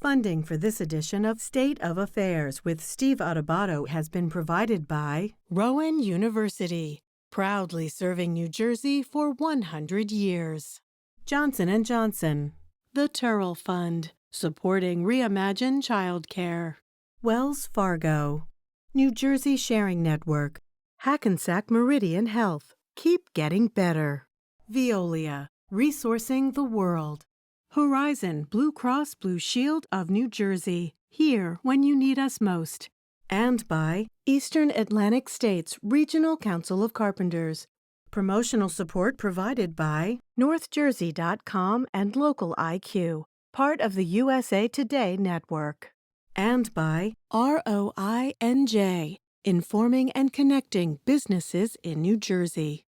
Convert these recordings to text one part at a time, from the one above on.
Funding for this edition of State of Affairs with Steve Adubato has been provided by Rowan University, proudly serving New Jersey for 100 years. Johnson & Johnson, the Turrell Fund, supporting Reimagine Childcare. Wells Fargo, New Jersey Sharing Network, Hackensack Meridian Health, keep getting better. Veolia, resourcing the world. Horizon Blue Cross Blue Shield of New Jersey, here when you need us most. And by Eastern Atlantic States Regional Council of Carpenters. Promotional support provided by NorthJersey.com and Local IQ, part of the USA Today network. And by ROINJ, informing and connecting businesses in New Jersey.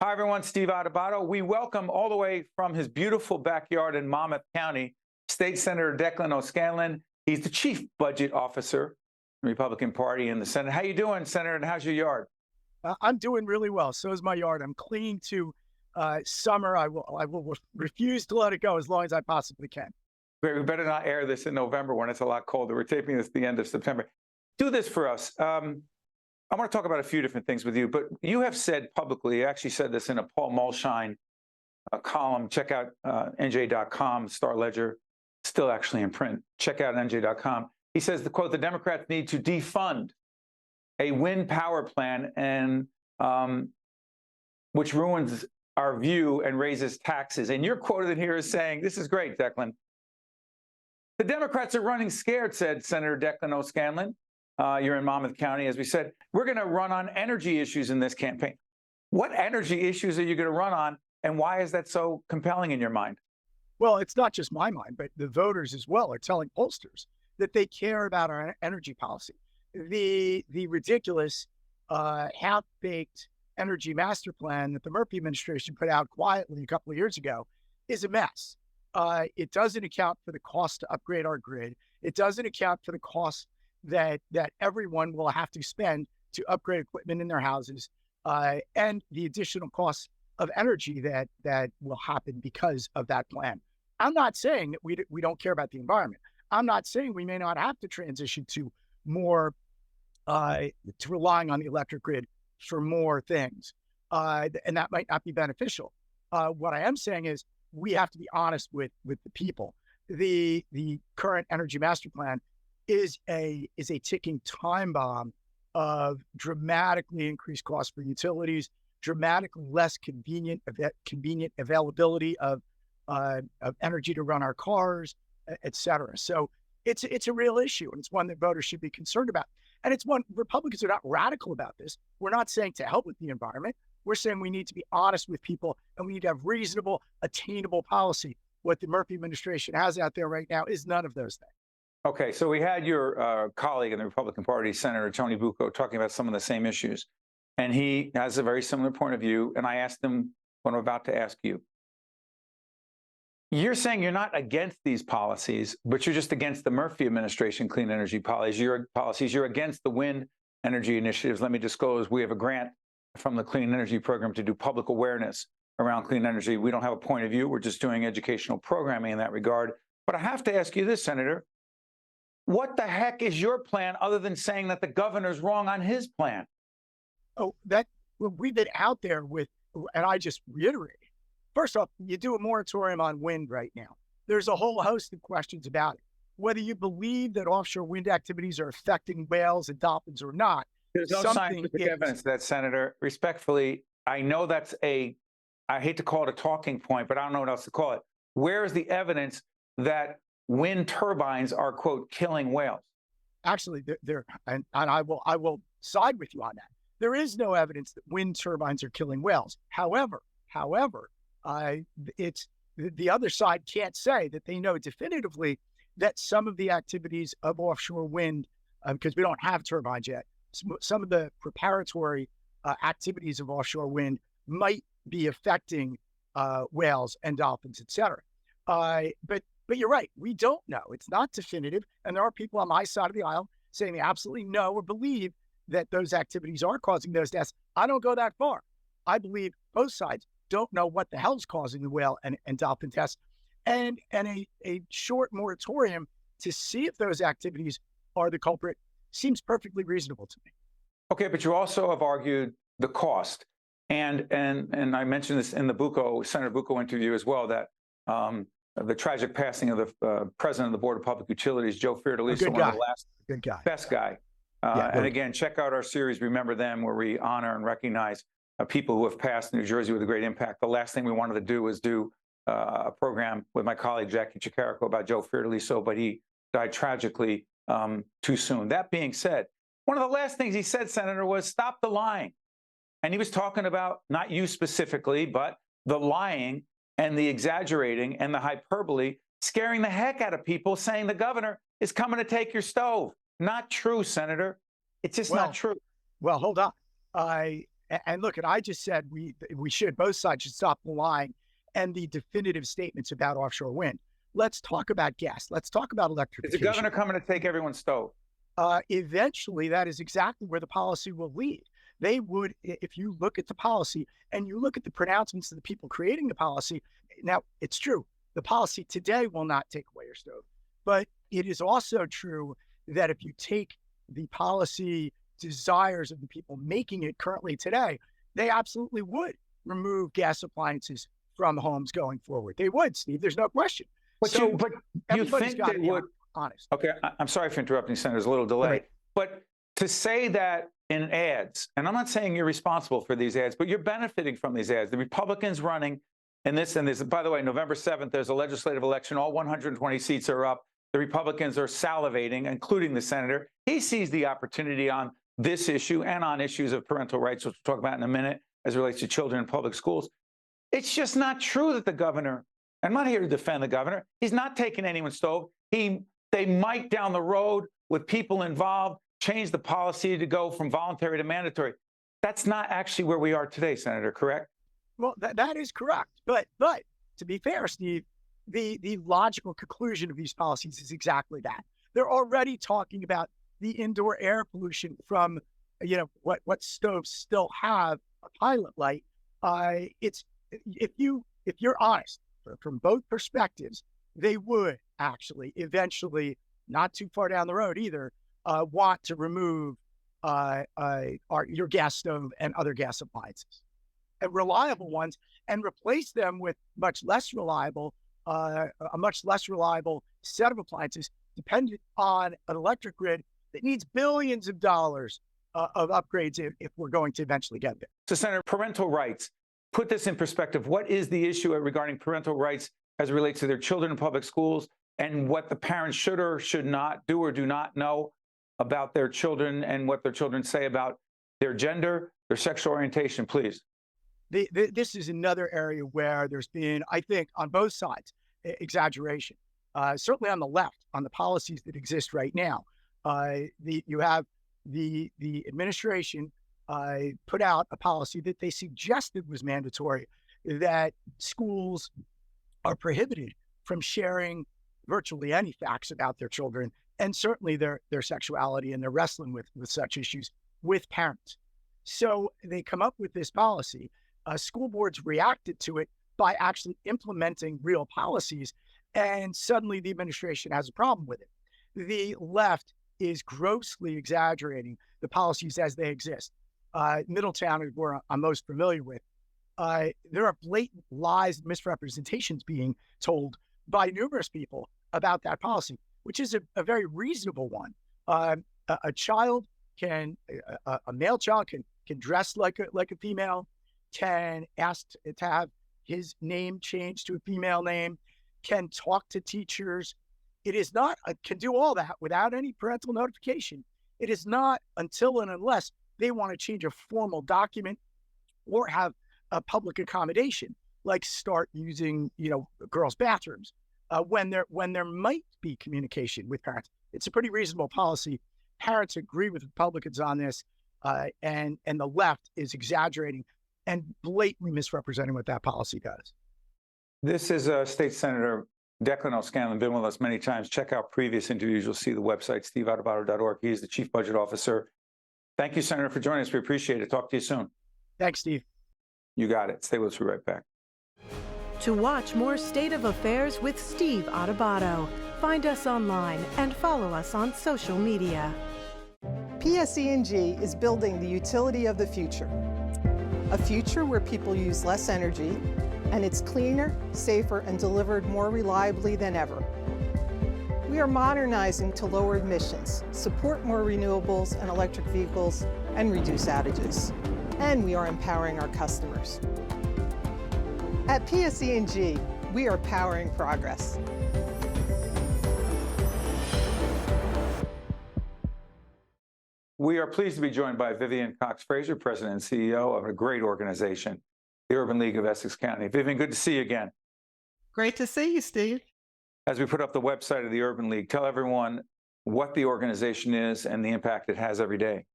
Hi, everyone. Steve Adubato. We welcome all the way from his beautiful backyard in Monmouth County, State Senator Declan O'Scanlon. He's the chief budget officer, Republican Party in the Senate. How you doing, Senator, and how's your yard? I'm doing really well. So is my yard. I'm clinging to summer. I will refuse to let it go as long as I possibly can. We better not air this in November when it's a lot colder. We're taping this at the end of September. Do this for us. I want to talk about a few different things with you, but you have said publicly, you actually said this in a Paul Mulshine column. Check out NJ.com, Star Ledger, still actually in print. Check out NJ.com. He says, the quote, the Democrats need to defund a wind power plan and which ruins our view and raises taxes. And you're quoted in here as saying, this is great, Declan. The Democrats are running scared, said Senator Declan O'Scanlon. You're in Monmouth County, as we said. We're going to run on energy issues in this campaign. What energy issues are you going to run on, and why is that so compelling in your mind? Well, it's not just my mind, but the voters as well are telling pollsters that they care about our energy policy. The ridiculous half-baked energy master plan that the Murphy administration put out quietly a couple of years ago is a mess. It doesn't account for the cost to upgrade our grid. It doesn't account for the cost that everyone will have to spend to upgrade equipment in their houses, and the additional costs of energy that will happen because of that plan. I'm not saying that we don't care about the environment. I'm not saying we may not have to transition to more to relying on the electric grid for more things, and that might not be beneficial. What I am saying is we have to be honest with the people. The current energy master plan is a ticking time bomb of dramatically increased costs for utilities, dramatically less convenient availability of energy to run our cars, et cetera. So it's a real issue, and it's one that voters should be concerned about. And it's one Republicans are not radical about this. We're not saying to help with the environment. We're saying we need to be honest with people, and we need to have reasonable, attainable policy. What the Murphy administration has out there right now is none of those things. Okay, so we had your colleague in the Republican Party, Senator Tony Bucco, talking about some of the same issues. And he has a very similar point of view. And I asked him what I'm about to ask you. You're saying you're not against these policies, but you're just against the Murphy administration clean energy policies. You're against the wind energy initiatives. Let me disclose, we have a grant from the Clean Energy Program to do public awareness around clean energy. We don't have a point of view. We're just doing educational programming in that regard. But I have to ask you this, Senator. What the heck is your plan other than saying that the governor's wrong on his plan? Oh, we've been out there with, and I just reiterate. First off, you do a moratorium on wind right now. There's a whole host of questions about it. Whether you believe that offshore wind activities are affecting whales and dolphins or not. There's no scientific evidence of that, Senator. Respectfully, I know that's I hate to call it a talking point, but I don't know what else to call it. Where is the evidence that wind turbines are, quote, killing whales? Actually, and I will side with you on that. There is no evidence that wind turbines are killing whales. However, it's the other side can't say that they know definitively that some of the activities of offshore wind, because we don't have turbines yet, some of the preparatory activities of offshore wind might be affecting whales and dolphins, et cetera. But you're right. We don't know. It's not definitive. And there are people on my side of the aisle saying they absolutely know or believe that those activities are causing those deaths. I don't go that far. I believe both sides don't know what the hell's causing the whale and dolphin deaths. And a short moratorium to see if those activities are the culprit seems perfectly reasonable to me. Okay, but you also have argued the cost. And I mentioned this in the Senator Bucco interview as well, that the tragic passing of the president of the Board of Public Utilities, Joe Fiordaliso, one of the last best guy. And again, check out our series, Remember Them, where we honor and recognize people who have passed in New Jersey with a great impact. The last thing we wanted to do was do a program with my colleague, Jackie Chicarico, about Joe Fiordaliso, but he died tragically too soon. That being said, one of the last things he said, Senator, was stop the lying. And he was talking about not you specifically, but the lying and the exaggerating and the hyperbole, scaring the heck out of people, saying the governor is coming to take your stove. Not true, Senator. It's just not true. Well, hold on. And look, I just said both sides should stop the lying and the definitive statements about offshore wind. Let's talk about gas. Let's talk about electrification. Is the governor coming to take everyone's stove? Eventually, that is exactly where the policy will lead. They would, if you look at the policy and you look at the pronouncements of the people creating the policy. Now, it's true. The policy today will not take away your stove. But it is also true that if you take the policy desires of the people making it currently today, they absolutely would remove gas appliances from homes going forward. They would, Steve. There's no question. But you think they would? Honest. Okay, I'm sorry for interrupting, Senator. There's a little delay. Right. But to say that in ads, and I'm not saying you're responsible for these ads, but you're benefiting from these ads. The Republicans running, and this, by the way, November 7th, there's a legislative election. All 120 seats are up. The Republicans are salivating, including the senator. He sees the opportunity on this issue and on issues of parental rights, which we'll talk about in a minute, as it relates to children in public schools. It's just not true that the governor, I'm not here to defend the governor, he's not taking anyone's stove. They might down the road, with people involved, change the policy to go from voluntary to mandatory. That's not actually where we are today, Senator, correct? Well, that is correct. But to be fair, Steve, the logical conclusion of these policies is exactly that. They're already talking about the indoor air pollution from, what stoves still have a pilot light. It's if you're honest from both perspectives, they would actually eventually, not too far down the road either, want to remove your gas stove and other gas appliances, and reliable ones, and replace them with a much less reliable set of appliances dependent on an electric grid that needs billions of dollars of upgrades if we're going to eventually get there. So, Senator, parental rights. Put this in perspective. What is the issue regarding parental rights as it relates to their children in public schools, and what the parents should or should not do or do not know about their children, and what their children say about their gender, their sexual orientation, please? This is another area where there's been, I think, on both sides, exaggeration. Certainly on the left, on the policies that exist right now. You have the administration put out a policy that they suggested was mandatory, that schools are prohibited from sharing virtually any facts about their children, and certainly their sexuality, and they're wrestling with such issues with parents. So they come up with this policy. School boards reacted to it by actually implementing real policies, and suddenly the administration has a problem with it. The left is grossly exaggerating the policies as they exist. Middletown is where I'm most familiar with. There are blatant lies and misrepresentations being told by numerous people about that policy, which is a very reasonable one. A child can, a male child can dress like a female, can ask to have his name changed to a female name, can talk to teachers. It is not, can do all that without any parental notification. It is not until and unless they want to change a formal document or have a public accommodation, like start using, girls' bathrooms, when there might be communication with parents. It's a pretty reasonable policy. Parents agree with Republicans on this, and the left is exaggerating and blatantly misrepresenting what that policy does. This is State Senator Declan O'Scanlon, been with us many times. Check out previous interviews. You'll see the website, steveadubato.org. He's the Chief Budget Officer. Thank you, Senator, for joining us. We appreciate it. Talk to you soon. Thanks, Steve. You got it. Stay with us. We'll be right back. To watch more State of Affairs with Steve Adubato, find us online and follow us on social media. PSE&G is building the utility of the future. A future where people use less energy, and it's cleaner, safer, and delivered more reliably than ever. We are modernizing to lower emissions, support more renewables and electric vehicles, and reduce outages. And we are empowering our customers. At PSE&G, we are powering progress. We are pleased to be joined by Vivian Cox Fraser, President and CEO of a great organization, the Urban League of Essex County. Vivian, good to see you again. Great to see you, Steve. As we put up the website of the Urban League, tell everyone what the organization is and the impact it has every day.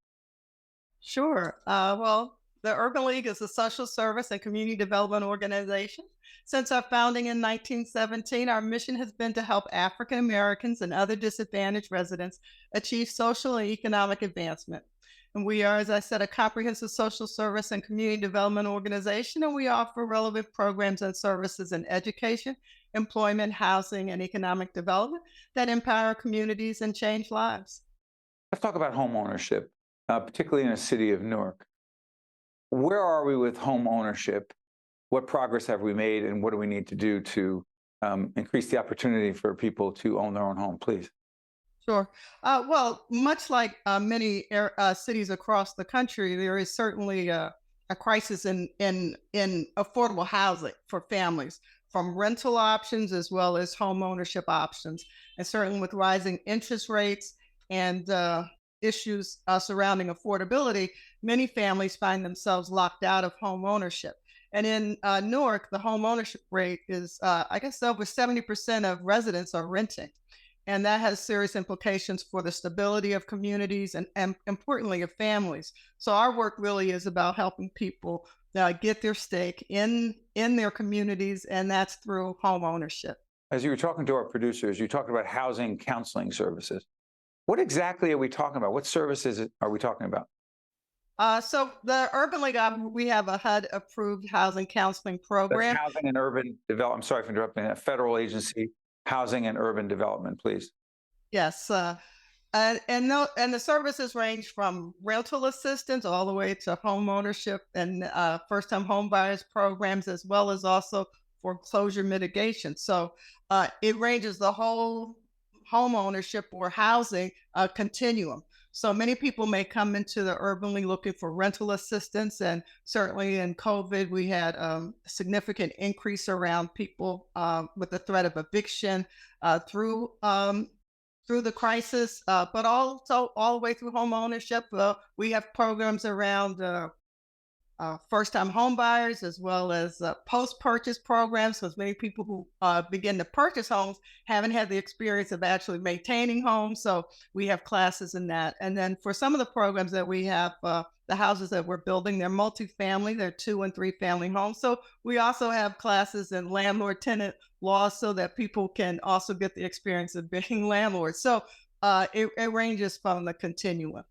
Sure. Well, the Urban League is a social service and community development organization. Since our founding in 1917, our mission has been to help African Americans and other disadvantaged residents achieve social and economic advancement. And we are, as I said, a comprehensive social service and community development organization, and we offer relevant programs and services in education, employment, housing, and economic development that empower communities and change lives. Let's talk about home ownership, particularly in the city of Newark. Where are we with home ownership? What progress have we made, and what do we need to do to increase the opportunity for people to own their own home, please? Sure. Well, much like many cities across the country, there is certainly a crisis in affordable housing for families, from rental options as well as home ownership options. And certainly with rising interest rates and issues surrounding affordability, many families find themselves locked out of home ownership. And in Newark, the home ownership rate is, I guess, over 70% of residents are renting. And that has serious implications for the stability of communities and importantly, of families. So our work really is about helping people get their stake in their communities, and that's through home ownership. As you were talking to our producers, you talked about housing counseling services. What exactly are we talking about? What services are we talking about? So the Urban League, we have a HUD-approved housing counseling program. That's Housing and Urban Development. I'm sorry for interrupting. A federal agency, Housing and Urban Development, please. Yes. And the services range from rental assistance all the way to home ownership and first-time home buyers programs, as well as also foreclosure mitigation. So it ranges the whole home ownership or housing continuum. So many people may come into the Urban League looking for rental assistance, and certainly in COVID, we had a significant increase around people with the threat of eviction through the crisis, but also all the way through home ownership. We have programs around first-time home buyers, as well as post-purchase programs, because many people who begin to purchase homes haven't had the experience of actually maintaining homes. So we have classes in that. And then for some of the programs that we have, the houses that we're building, they're multifamily, they're 2 and 3 family homes. So we also have classes in landlord-tenant law so that people can also get the experience of being landlords. So it ranges from the continuum.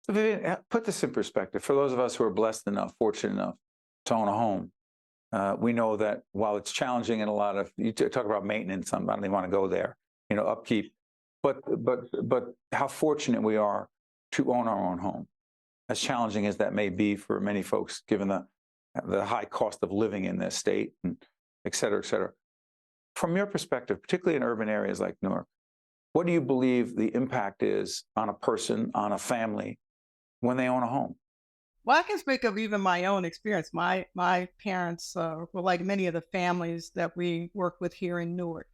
So Vivian, put this in perspective. For those of us who are blessed enough, fortunate enough to own a home, we know that while it's challenging in a lot of, you talk about maintenance, I don't even want to go there, upkeep, but how fortunate we are to own our own home, as challenging as that may be for many folks, given the high cost of living in this state, and et cetera, et cetera. From your perspective, particularly in urban areas like Newark, what do you believe the impact is on a person, on a family, when they own a home? Well, I can speak of even my own experience. My parents were like many of the families that we work with here in Newark.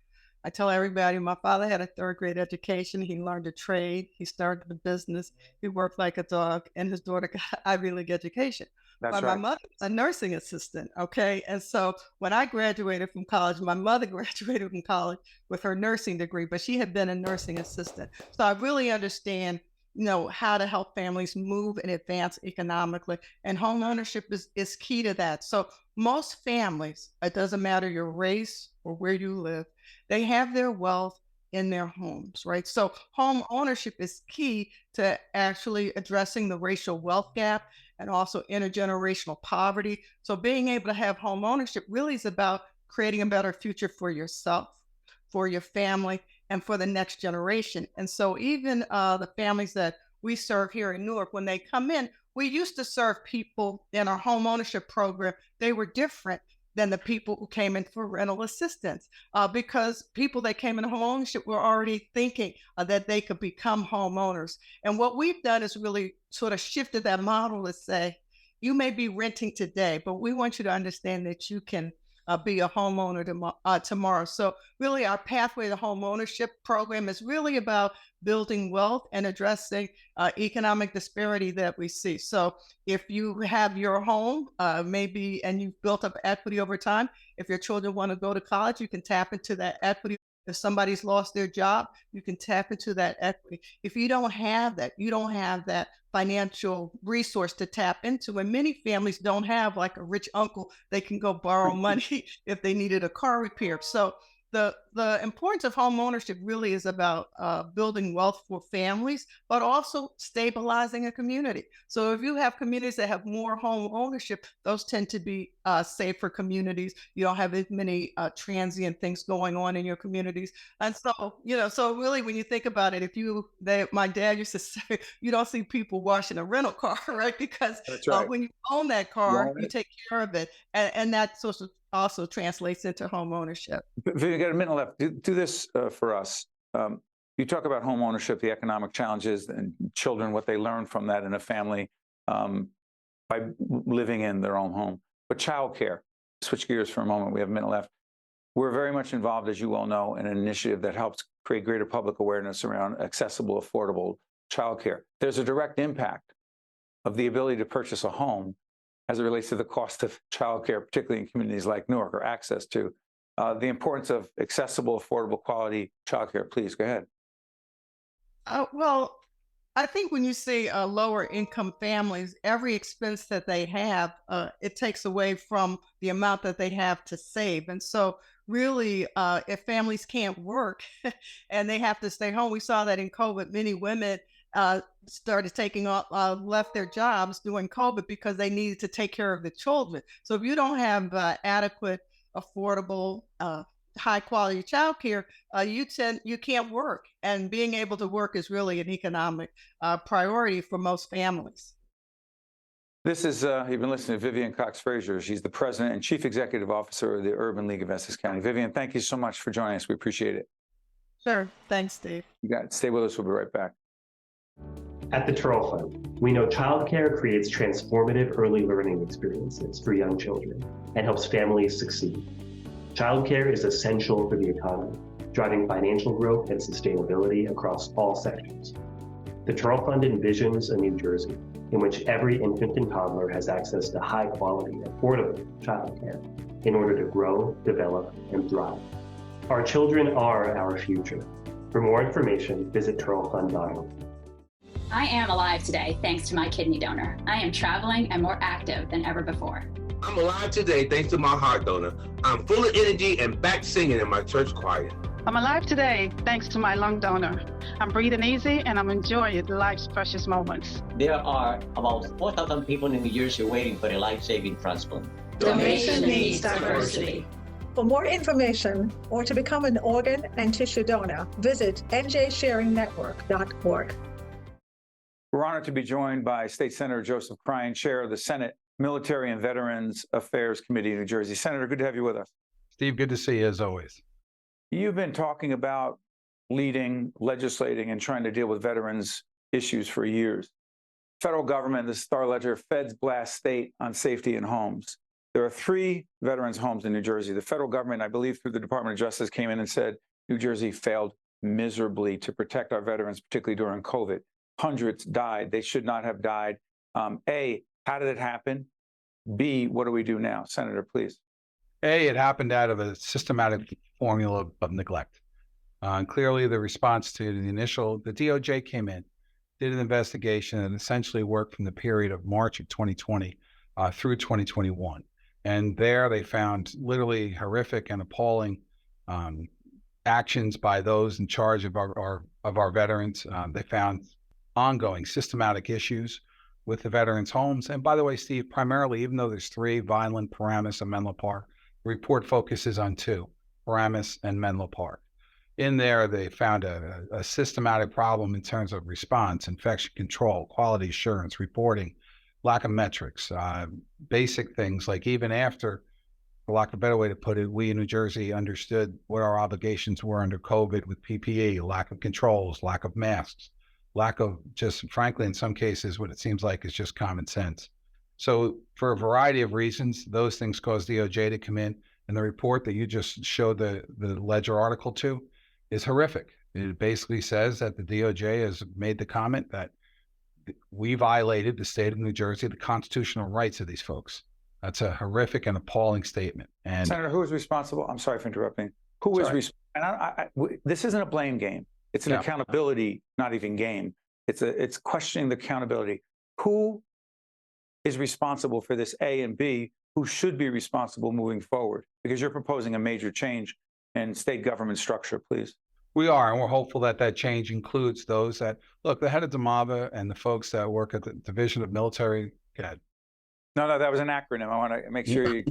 I tell everybody, my father had a 3rd grade education. He learned a trade. He started a business. He worked like a dog, and his daughter got Ivy League education. That's But my right. mother was a nursing assistant, okay? And so when I graduated from college, my mother graduated from college with her nursing degree, but she had been a nursing assistant. So I really understand, how to help families move and advance economically. And home ownership is key to that. So most families, it doesn't matter your race or where you live, they have their wealth in their homes, right? So home ownership is key to actually addressing the racial wealth gap and also intergenerational poverty. So being able to have home ownership really is about creating a better future for yourself, for your family, and for the next generation. And so even the families that we serve here in Newark, when they come in, we used to serve people in our home ownership program. They were different than the people who came in for rental assistance because people that came into home ownership were already thinking that they could become homeowners. And what we've done is really sort of shifted that model to say, you may be renting today, but we want you to understand that you can be a homeowner tomorrow. So really our Pathway to Home Ownership program is really about building wealth and addressing economic disparity that we see. So if you have your home, maybe, and you've built up equity over time, if your children want to go to college, you can tap into that equity. If somebody's lost their job, you can tap into that equity. If you don't have that, you don't have that financial resource to tap into. And many families don't have like a rich uncle they can go borrow money if they needed a car repair. So the importance of home ownership really is about building wealth for families, but also stabilizing a community. So if you have communities that have more home ownership, those tend to be safer communities. You don't have as many transient things going on in your communities. And so, so really when you think about it, my dad used to say, you don't see people washing a rental car, right? Because That's right. when you own that You car, own you it. take care of it. And that sort of also translates into home ownership. Vivian, got a minute left. Do this for us. You talk about home ownership, the economic challenges, and children, what they learn from that in a family by living in their own home. But childcare, switch gears for a moment. We have a minute left. We're very much involved, as you well know, in an initiative that helps create greater public awareness around accessible, affordable childcare. There's a direct impact of the ability to purchase a home as it relates to the cost of childcare, particularly in communities like Newark, or access to the importance of accessible, affordable, quality childcare. Please go ahead. Well, I think when you say lower income families, every expense that they have, it takes away from the amount that they have to save. And so really, if families can't work and they have to stay home, we saw that in COVID, many women started taking off, left their jobs during COVID because they needed to take care of the children. So if you don't have adequate, affordable, high quality childcare, you can't work. And being able to work is really an economic priority for most families. This is, you've been listening to Vivian Cox Fraser. She's the president and chief executive officer of the Urban League of Essex County. Vivian, thank you so much for joining us. We appreciate it. Sure. Thanks, Steve. You got it. Stay with us. We'll be right back. At the Turl Fund, we know childcare creates transformative early learning experiences for young children and helps families succeed. Childcare is essential for the economy, driving financial growth and sustainability across all sectors. The Turl Fund envisions a New Jersey in which every infant and toddler has access to high-quality, affordable childcare in order to grow, develop, and thrive. Our children are our future. For more information, visit turlfund.org. I am alive today thanks to my kidney donor. I am traveling and more active than ever before. I'm alive today thanks to my heart donor. I'm full of energy and back singing in my church choir. I'm alive today thanks to my lung donor. I'm breathing easy and I'm enjoying life's precious moments. There are about 4,000 people in New Jersey waiting for a life-saving transplant. Donation needs diversity. For more information or to become an organ and tissue donor, visit njsharingnetwork.org. We're honored to be joined by State Senator Joseph Cryan, chair of the Senate Military and Veterans Affairs Committee in New Jersey. Senator, good to have you with us. Steve, good to see you as always. You've been talking about leading, legislating, and trying to deal with veterans issues for years. Federal government, the Star Ledger, feds blast state on safety in homes. There are 3 veterans' homes in New Jersey. The federal government, I believe through the Department of Justice, came in and said New Jersey failed miserably to protect our veterans, particularly during COVID. Hundreds died. They should not have died. A, how did it happen? B, what do we do now? Senator, please. A, it happened out of a systematic formula of neglect. And clearly the response to the DOJ came in, did an investigation and essentially worked from the period of March of 2020 through 2021. And there they found literally horrific and appalling actions by those in charge of our veterans. They found ongoing systematic issues with the veterans' homes. And by the way, Steve, primarily, even though there's 3, Vineland, Paramus, and Menlo Park, the report focuses on 2, Paramus and Menlo Park. In there, they found a systematic problem in terms of response, infection control, quality assurance, reporting, lack of metrics, basic things like even after, for lack of a better way to put it, we in New Jersey understood what our obligations were under COVID with PPE, lack of controls, lack of masks, lack of just, frankly, in some cases, what it seems like is just common sense. So for a variety of reasons, those things caused DOJ to come in. And the report that you just showed the Ledger article to is horrific. It basically says that the DOJ has made the comment that we violated the state of New Jersey, the constitutional rights of these folks. That's a horrific and appalling statement. And Senator, who is responsible? I'm sorry for interrupting. Who is responsible? And this isn't a blame game. It's an accountability, not even game. It's questioning the accountability. Who is responsible for this, A, and B, who should be responsible moving forward? Because you're proposing a major change in state government structure, please. We are, and we're hopeful that that change includes those that, look, the head of DMAVA and the folks that work at the Division of Military. No, that was an acronym. I want to make sure you.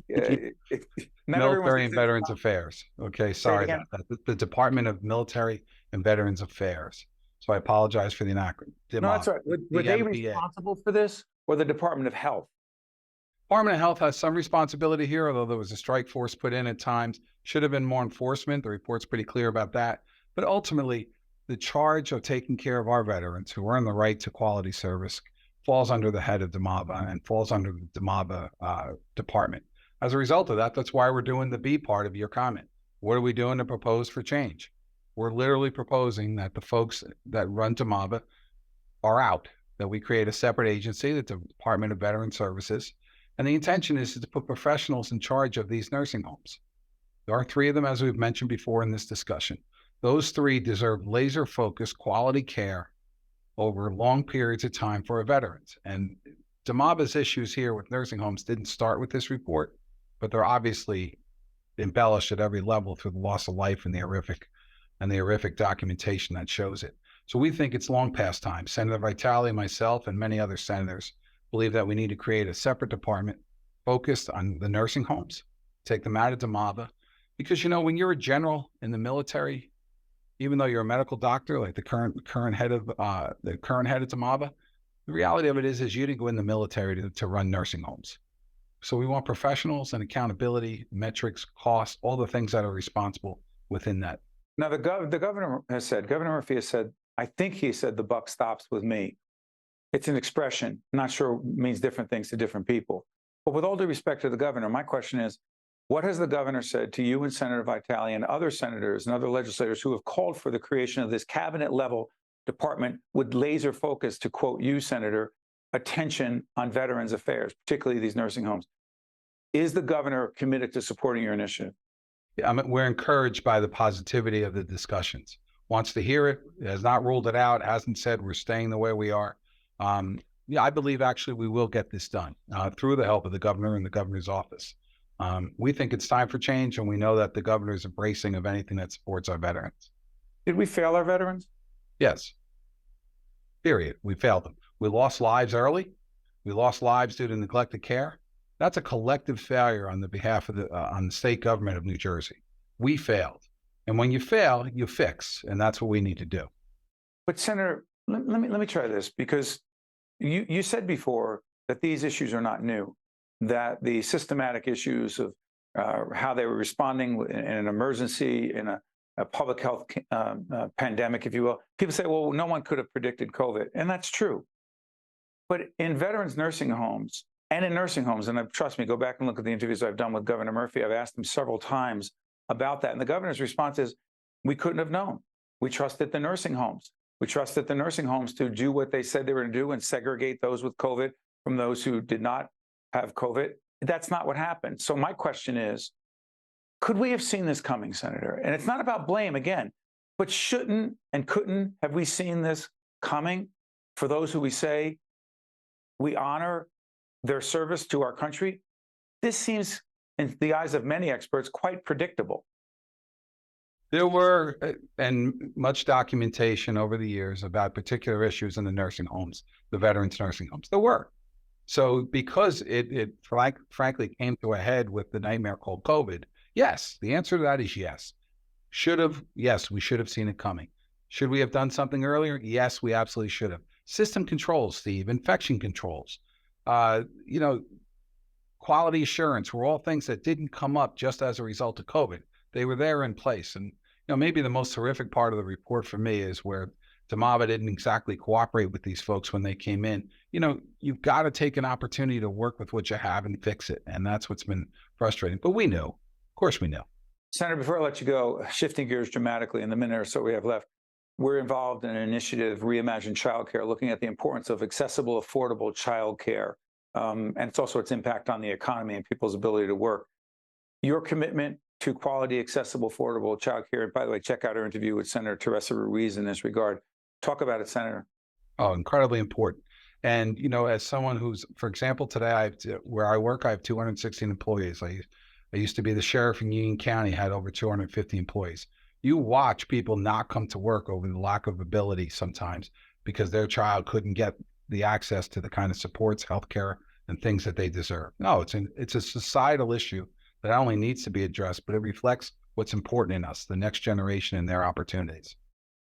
Military and Veterans Affairs. Okay, sorry about that. The Department of Military and Veterans Affairs. So I apologize for the acronym. No, that's right. Were they responsible for this, or the Department of Health? Department of Health has some responsibility here, although there was a strike force put in at times. Should have been more enforcement. The report's pretty clear about that. But ultimately, the charge of taking care of our veterans who earn the right to quality service falls under the head of DMAVA and falls under the DMAVA department. As a result of that, that's why we're doing the B part of your comment. What are we doing to propose for change? We're literally proposing that the folks that run DMAVA are out, that we create a separate agency, the Department of Veteran Services. And the intention is to put professionals in charge of these nursing homes. There are 3 of them, as we've mentioned before in this discussion. Those 3 deserve laser-focused quality care over long periods of time for our veterans. And DMAVA's issues here with nursing homes didn't start with this report, but they're obviously embellished at every level through the loss of life and the horrific documentation that shows it. So we think it's long past time. Senator Vitale, myself, and many other senators believe that we need to create a separate department focused on the nursing homes, take them out of DMAVA. Because, when you're a general in the military, even though you're a medical doctor, like the current head of DMAVA, the reality of it is you didn't go in the military to run nursing homes. So we want professionals and accountability, metrics, cost, all the things that are responsible within that. Now, the governor has said, Governor Murphy has said, I think he said the buck stops with me. It's an expression. I'm not sure it means different things to different people. But with all due respect to the governor, my question is, what has the governor said to you and Senator Vitale and other senators and other legislators who have called for the creation of this cabinet-level department with laser focus, to quote you, Senator, attention on veterans affairs, particularly these nursing homes? Is the governor committed to supporting your initiative? Yeah, we're encouraged by the positivity of the discussions. Wants to hear it, has not ruled it out, hasn't said we're staying the way we are. I believe actually we will get this done through the help of the governor and the governor's office. We think it's time for change, and we know that the governor is embracing of anything that supports our veterans. Did we fail our veterans? Yes. Period. We failed them. We lost lives early. We lost lives due to neglected care. That's a collective failure on the behalf of on the state government of New Jersey. We failed. And when you fail, you fix, and that's what we need to do. But Senator, let me try this, because you said before that these issues are not new, that the systematic issues of how they were responding in an emergency, in a public health pandemic, if you will. People say, well, no one could have predicted COVID, and that's true. But in veterans nursing homes and in nursing homes, and trust me, go back and look at the interviews I've done with Governor Murphy. I've asked him several times about that. And the governor's response is, we couldn't have known. We trusted the nursing homes. We trusted the nursing homes to do what they said they were going to do and segregate those with COVID from those who did not have COVID. That's not what happened. So my question is, could we have seen this coming, Senator? And it's not about blame again, but shouldn't and couldn't have we seen this coming for those who we say we honor their service to our country? This seems, in the eyes of many experts, quite predictable. There were and much documentation over the years about particular issues in the nursing homes, the veterans nursing homes. There were. So because it frankly came to a head with the nightmare called COVID, yes, the answer to that is yes. Yes, we should have seen it coming. Should we have done something earlier? Yes, we absolutely should have. System controls, Steve, infection controls, quality assurance were all things that didn't come up just as a result of COVID. They were there in place. And maybe the most horrific part of the report for me is where DeMava didn't exactly cooperate with these folks when they came in. You've got to take an opportunity to work with what you have and fix it. And that's what's been frustrating. But we knew. Of course we knew. Senator, before I let you go, shifting gears dramatically in the minute or so we have left, we're involved in an initiative, Reimagine Childcare, looking at the importance of accessible, affordable childcare. And it's also its impact on the economy and people's ability to work. Your commitment to quality, accessible, affordable childcare. And by the way, check out our interview with Senator Teresa Ruiz in this regard. Talk about it, Senator. Oh, incredibly important. And, as someone who's, for example, today, where I work, I have 216 employees. I used to be the sheriff in Union County, had over 250 employees. You watch people not come to work over the lack of ability sometimes because their child couldn't get the access to the kind of supports, healthcare, and things that they deserve. No, it's a societal issue that not only needs to be addressed, but it reflects what's important in us, the next generation and their opportunities.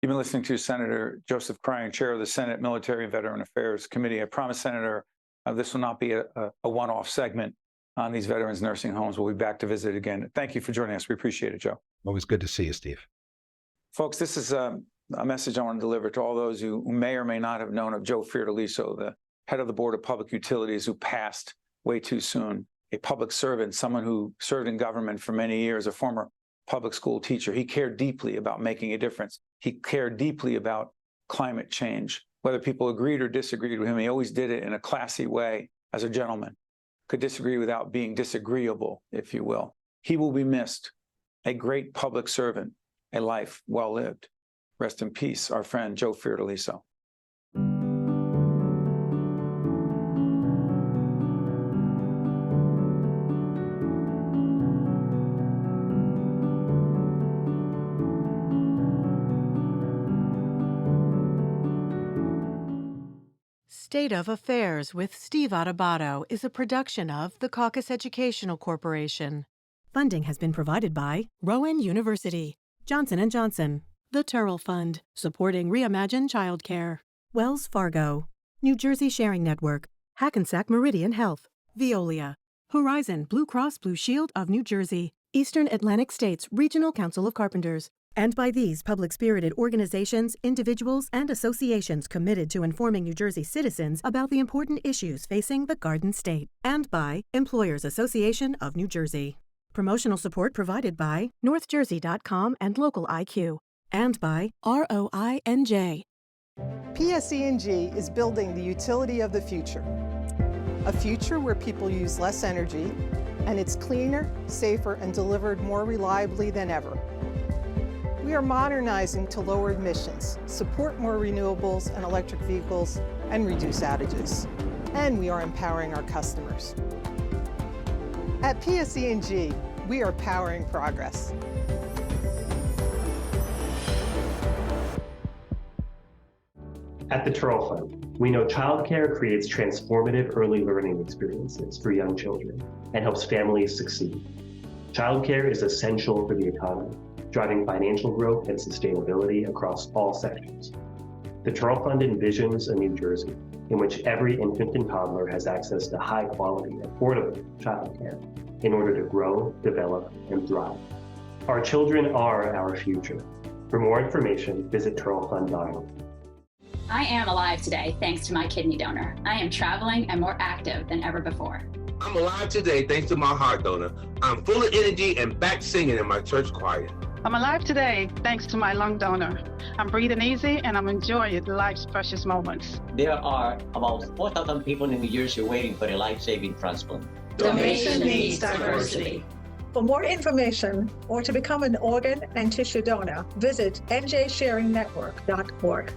You've been listening to Senator Joseph Cryan, chair of the Senate Military and Veteran Affairs Committee. I promise, Senator, this will not be a one-off segment on these veterans nursing homes. We'll be back to visit again. Thank you for joining us. We appreciate it, Joe. Always good to see you, Steve. Folks, this is a message I want to deliver to all those who may or may not have known of Joe Fiordaliso, the head of the Board of Public Utilities, who passed way too soon. A public servant, someone who served in government for many years, a former public school teacher. He cared deeply about making a difference. He cared deeply about climate change. Whether people agreed or disagreed with him, he always did it in a classy way as a gentleman. Could disagree without being disagreeable, if you will. He will be missed. A great public servant, a life well lived. Rest in peace, our friend Joe Fiordaliso. State of Affairs with Steve Adubato is a production of the Caucus Educational Corporation. Funding has been provided by Rowan University, Johnson & Johnson, the Turrell Fund, supporting Reimagine Childcare, Wells Fargo, New Jersey Sharing Network, Hackensack Meridian Health, Veolia, Horizon Blue Cross Blue Shield of New Jersey, Eastern Atlantic States Regional Council of Carpenters, and by these public-spirited organizations, individuals, and associations committed to informing New Jersey citizens about the important issues facing the Garden State, and by Employers Association of New Jersey. Promotional support provided by NorthJersey.com and Local IQ, and by ROINJ. PSE&G is building the utility of the future. A future where people use less energy, and it's cleaner, safer, and delivered more reliably than ever. We are modernizing to lower emissions, support more renewables and electric vehicles, and reduce outages. And we are empowering our customers. At PSE&G, we are powering progress. At the Turrell Fund, we know childcare creates transformative early learning experiences for young children and helps families succeed. Childcare is essential for the economy, driving financial growth and sustainability across all sectors. The Turrell Fund envisions a New Jersey in which every infant and toddler has access to high-quality, affordable childcare in order to grow, develop, and thrive. Our children are our future. For more information, visit turrellfund.org. I am alive today thanks to my kidney donor. I am traveling and more active than ever before. I'm alive today thanks to my heart donor. I'm full of energy and back singing in my church choir. I'm alive today thanks to my lung donor. I'm breathing easy and I'm enjoying life's precious moments. There are about 4,000 people in New Jersey waiting for a life-saving transplant. Donation needs diversity. For more information or to become an organ and tissue donor, visit njsharingnetwork.org.